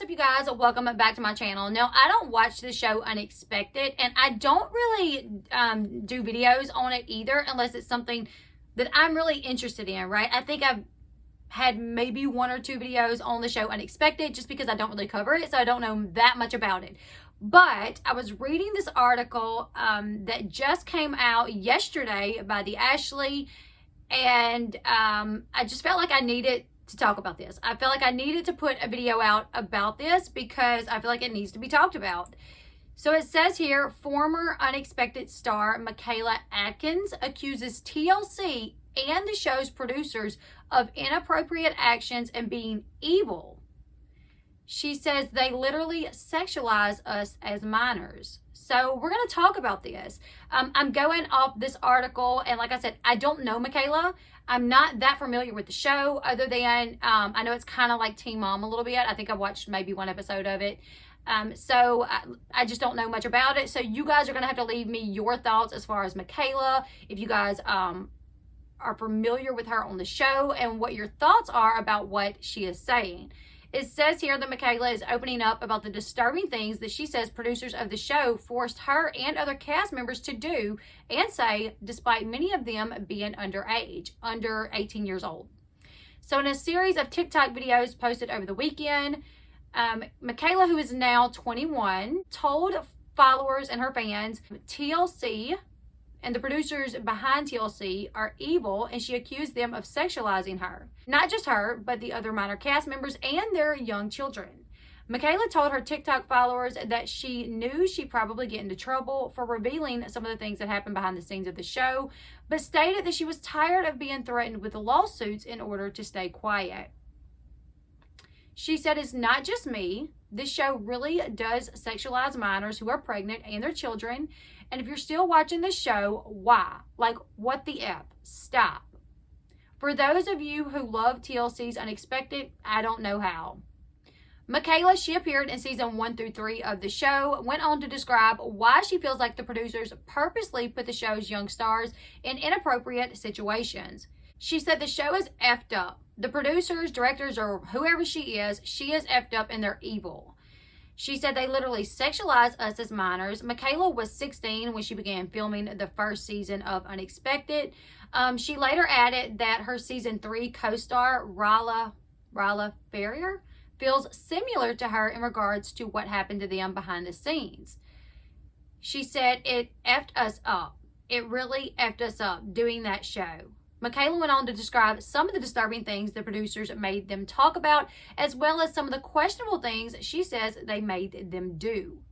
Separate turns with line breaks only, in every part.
What's up, you guys? Welcome back to my channel. Now, I don't watch the show Unexpected, and I don't really do videos on it either unless it's something that I'm really interested in, right? I think I've had maybe one or two videos on the show Unexpected just because I don't really cover it, so I don't know that much about it. But I was reading this article that just came out yesterday by the Ashley, and I just felt like I needed to talk about this. I felt like I needed to put a video out about this because I feel like it needs to be talked about. So it says here, former Unexpected star Michaela accuses TLC and the show's producers of inappropriate actions and being evil. She says they literally sexualize us as minors. So we're going to talk about this. I'm going off this article, and like I said, I don't know Michaela. I'm not that familiar with the show other than I know it's kind of like Teen Mom a little bit. I think I watched maybe one episode of it. So I just don't know much about it. So you guys are going to have to leave me your thoughts as far as Michaela, if you guys are familiar with her on the show, and what your thoughts are about what she is saying. It says here that Michaela is opening up about the disturbing things that she says producers of the show forced her and other cast members to do and say, despite many of them being underage, under 18 years old. So in a series of TikTok videos posted over the weekend, Michaela, who is now 21, told followers and her fans TLC and the producers behind TLC are evil, and she accused them of sexualizing her. Not just her, but the other minor cast members and their young children. Michaela told her TikTok followers that she knew she'd probably get into trouble for revealing some of the things that happened behind the scenes of the show, but stated that she was tired of being threatened with lawsuits in order to stay quiet. She said, "It's not just me. This show really does sexualize minors who are pregnant and their children. And if you're still watching this show, why? Like, what the F? Stop. For those of you who love TLC's Unexpected, I don't know how." Michaela, she appeared in season 1 through 3 of the show, went on to describe why she feels like the producers purposely put the show's young stars in inappropriate situations. She said the show is effed up. The producers, directors, or whoever she is effed up and they're evil. She said they literally sexualize us as minors. Michaela was 16 when she began filming the first season of Unexpected. She later added that her season 3 co-star, Ryla Ferrier, feels similar to her in regards to what happened to them behind the scenes. She said it effed us up. It really effed us up doing that show. Michaela went on to describe some of the disturbing things the producers made them talk about, as well as some of the questionable things she says they made them do.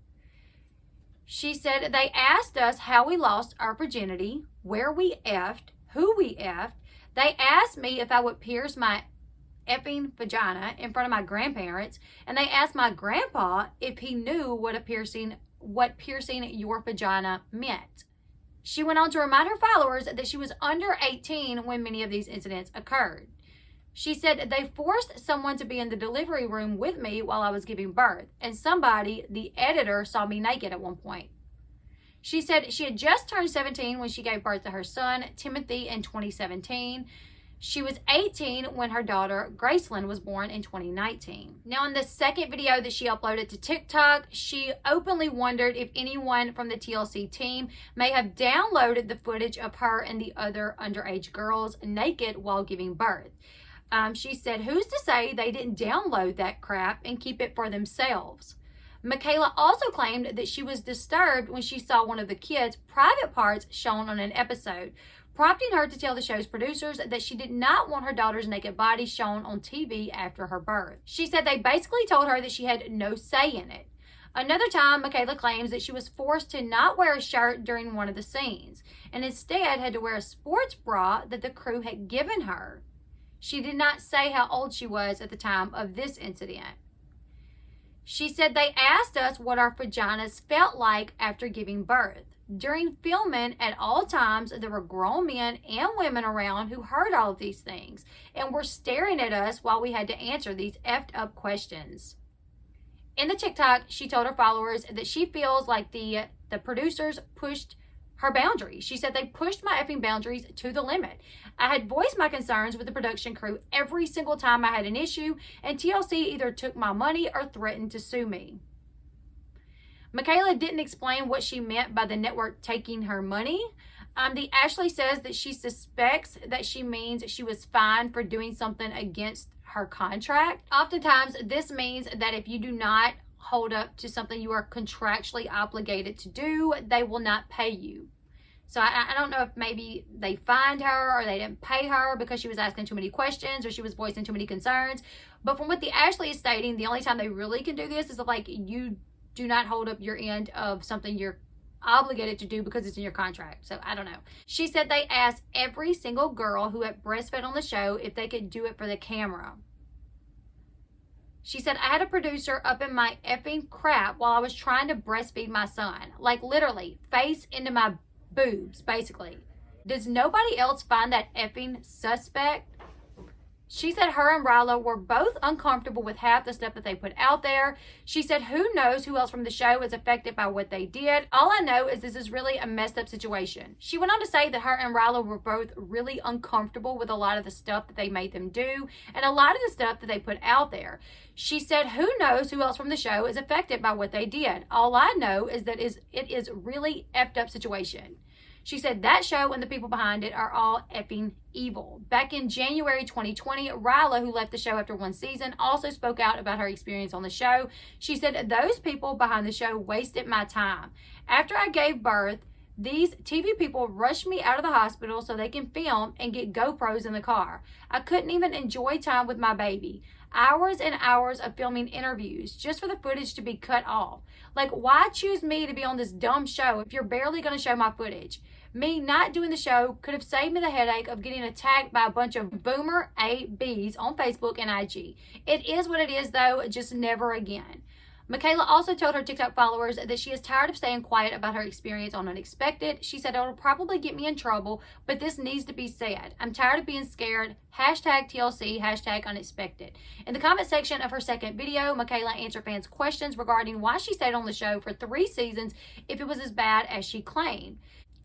She said they asked us how we lost our virginity, where we effed, who we effed. They asked me if I would pierce my effing vagina in front of my grandparents, and they asked my grandpa if he knew what piercing your vagina meant. She went on to remind her followers that she was under 18 when many of these incidents occurred. She said they forced someone to be in the delivery room with me while I was giving birth, and somebody, the editor, saw me naked at one point. She said she had just turned 17 when she gave birth to her son, Timothy, in 2017. She was 18 when her daughter, Gracelyn, was born in 2019. Now, in the second video that she uploaded to TikTok, she openly wondered if anyone from the TLC team may have downloaded the footage of her and the other underage girls naked while giving birth. She said, "Who's to say they didn't download that crap and keep it for themselves?" Michaela also claimed that she was disturbed when she saw one of the kids' private parts shown on an episode, prompting her to tell the show's producers that she did not want her daughter's naked body shown on TV after her birth. She said they basically told her that she had no say in it. Another time, Michaela claims that she was forced to not wear a shirt during one of the scenes, and instead had to wear a sports bra that the crew had given her. She did not say how old she was at the time of this incident. She said they asked us what our vaginas felt like after giving birth. During filming, at all times, there were grown men and women around who heard all of these things and were staring at us while we had to answer these effed up questions. In the TikTok, she told her followers that she feels like the producers pushed her boundaries. She said they pushed my effing boundaries to the limit. I had voiced my concerns with the production crew every single time I had an issue, and TLC either took my money or threatened to sue me. Michaela didn't explain what she meant by the network taking her money. The Ashley says that she suspects that she means she was fined for doing something against her contract. Oftentimes, this means that if you do not hold up to something you are contractually obligated to do, they will not pay you. So I don't know if maybe they fined her or they didn't pay her because she was asking too many questions or she was voicing too many concerns. But from what the Ashley is stating, the only time they really can do this is if, like, you do not hold up your end of something you're obligated to do because it's in your contract. So I don't know. She said they asked every single girl who had breastfed on the show if they could do it for the camera. She said, I had a producer up in my effing crap while I was trying to breastfeed my son. Like, literally, face into my boobs, basically. Does nobody else find that effing suspect? She said her and Ryla were both uncomfortable with half the stuff that they put out there. She said, who knows who else from the show is affected by what they did. All I know is this is really a messed up situation. She went on to say that her and Ryla were both really uncomfortable with a lot of the stuff that they made them do and a lot of the stuff that they put out there. She said, who knows who else from the show is affected by what they did. All I know is that it is really effed up situation. She said that show and the people behind it are all effing evil. Back in January 2020, Ryla, who left the show after one season, also spoke out about her experience on the show. She said, those people behind the show wasted my time. After I gave birth, these TV people rushed me out of the hospital so they can film and get GoPros in the car. I couldn't even enjoy time with my baby. Hours and hours of filming interviews just for the footage to be cut off. Like, why choose me to be on this dumb show if you're barely going to show my footage? Me not doing the show could have saved me the headache of getting attacked by a bunch of boomer A.Bs on Facebook and IG. It is what it is, though, just never again. Michaela also told her TikTok followers that she is tired of staying quiet about her experience on Unexpected. She said, it'll probably get me in trouble, but this needs to be said. I'm tired of being scared. Hashtag TLC, hashtag Unexpected. In the comment section of her second video, Michaela answered fans' questions regarding why she stayed on the show for 3 seasons if it was as bad as she claimed.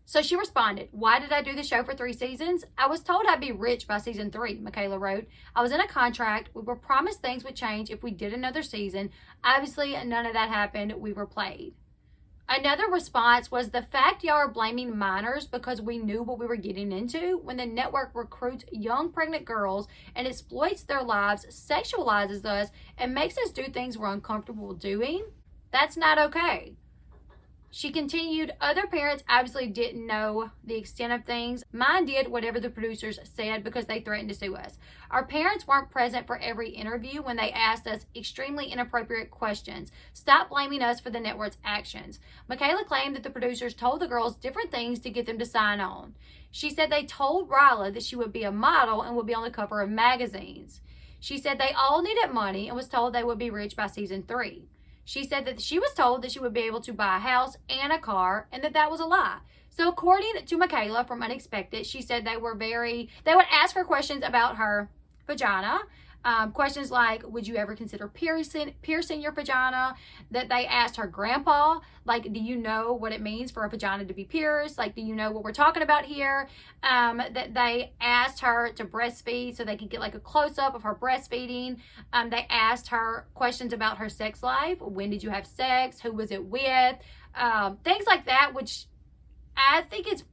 So she responded, why did I do the show for 3 seasons? I was told I'd be rich by season 3, Michaela wrote. I was in a contract. We were promised things would change if we did another season. Obviously, none of that happened. We were played. Another response was the fact y'all are blaming minors because we knew what we were getting into when the network recruits young pregnant girls and exploits their lives, sexualizes us, and makes us do things we're uncomfortable doing. That's not okay. She continued, other parents obviously didn't know the extent of things. Mine did whatever the producers said because they threatened to sue us. Our parents weren't present for every interview when they asked us extremely inappropriate questions. Stop blaming us for the network's actions. Michaela claimed that the producers told the girls different things to get them to sign on. She said they told Ryla that she would be a model and would be on the cover of magazines. She said they all needed money and was told they would be rich by season 3. She said that she was told that she would be able to buy a house and a car and that was a lie. So according to Michaela from Unexpected, she said they would ask her questions about her vagina. Questions like, would you ever consider piercing your vagina? That they asked her grandpa, like, do you know what it means for a vagina to be pierced? Like, do you know what we're talking about here? That they asked her to breastfeed so they could get like a close-up of her breastfeeding. They asked her questions about her sex life. When did you have sex? Who was it with? Things like that, which I think it's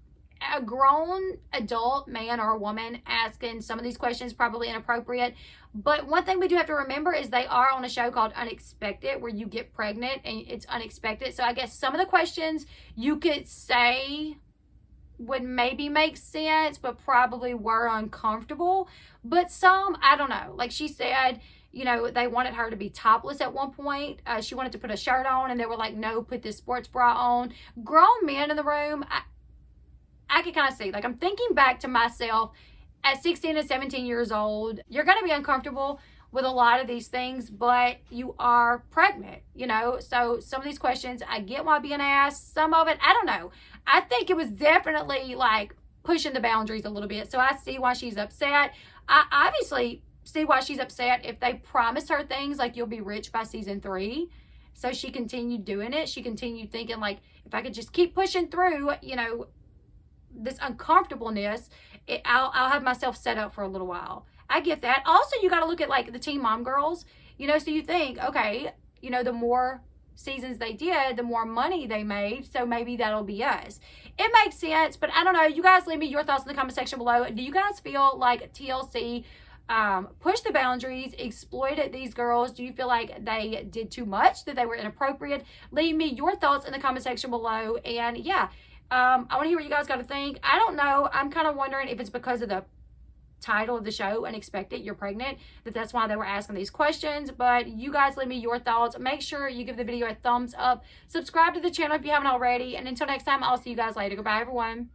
a grown adult man or a woman asking some of these questions, probably inappropriate. But one thing we do have to remember is they are on a show called Unexpected where you get pregnant and it's unexpected. So I guess some of the questions you could say would maybe make sense, but probably were uncomfortable. But some, I don't know. Like she said, you know, they wanted her to be topless at one point. She wanted to put a shirt on and they were like, no, put this sports bra on. Grown men in the room, I can kind of see, like, I'm thinking back to myself at 16 and 17 years old. You're going to be uncomfortable with a lot of these things, but you are pregnant, you know? So some of these questions, I get why being asked. Some of it, I don't know. I think it was definitely like pushing the boundaries a little bit. So I see why she's upset. I obviously see why she's upset if they promised her things like you'll be rich by season 3 So she continued doing it. She continued thinking, like, if I could just keep pushing through, you know, this uncomfortableness, I'll have myself set up for a little while. I get that. Also, you got to look at like the Teen Mom girls, you know, so you think, okay, you know, the more seasons they did, the more money they made, so maybe that'll be us. It makes sense, but I don't know. You guys leave me your thoughts in the comment section below. Do you guys feel like TLC pushed the boundaries, exploited these girls? Do you feel like they did too much, that they were inappropriate? Leave me your thoughts in the comment section below. And yeah, I want to hear what you guys got to think. I don't know. I'm kind of wondering if it's because of the title of the show, Unexpected, You're Pregnant, that's why they were asking these questions. But you guys leave me your thoughts. Make sure you give the video a thumbs up. Subscribe to the channel if you haven't already. And until next time, I'll see you guys later. Goodbye, everyone.